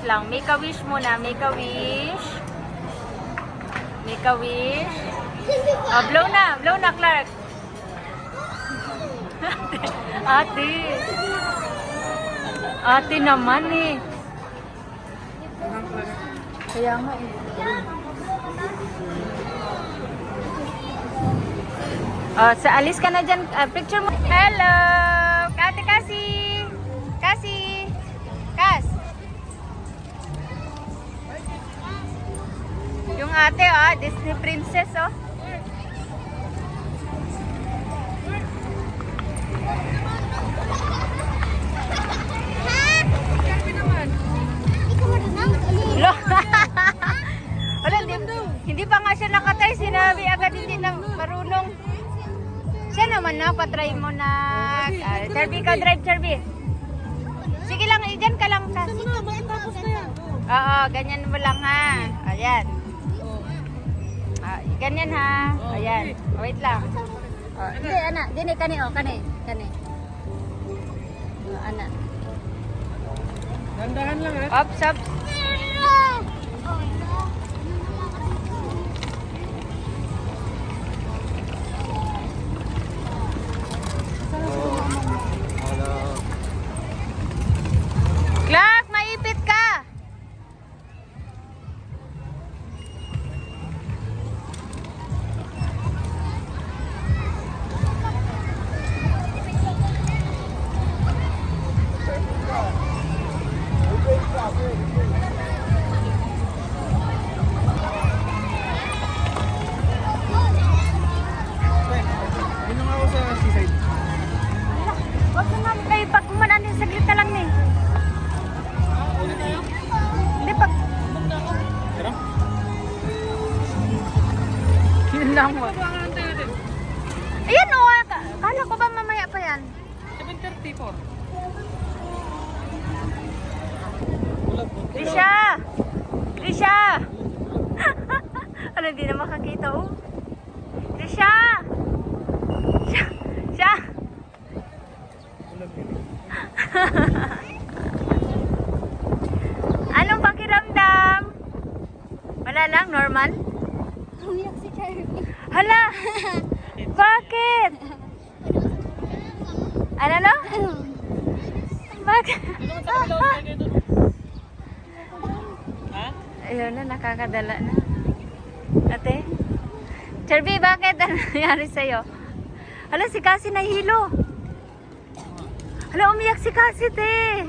lang. Make a wish muna. Make a wish. Make a wish. Oh, blow na. Blow na, Clark. Ate. Ate naman eh. Kaya nga eh. Oh, alis ka na dyan. Picture mo. Hello! Ate Cassie! Cassie! Cas! Yung ate, Disney princess, oh. Lo. Wala, hindi pa nga siya nakatay. Sinabi agad hindi na marunong. Siya naman na, patry mo na. Charby ka, drive, Charby. Sige lang, dyan ka lang. Oo, ganyan mo lang ha. Ayan. Ganyan ha. Ayan. Wait lang. Hindi, anak. Dini, kani, kani. Kani. Anak. Dandahan lang ha. Ops, ops. Clark, maipit ka. Yun nga ako sa seaside. Huwag ka nga kayo pag kumanan din saglit na lang ni. Hindi pag... Tara. Yun lang mo. Ayan o, kala ko ba mamaya pa yan? 7:34. Risha! Risha! Ano, hindi na makakita oh. Risha! Risha! Anong pakiramdam? Wala lang, normal? Umiyak si Charlie. Hala! Bakit? Ano no? Bakit? Ha? Ayun na, nakakadala na. Ate? Charby, bakit? Ano nangyari sa'yo? Hala, si Cassie nahilo. Hala, umiyak si Cassie, te.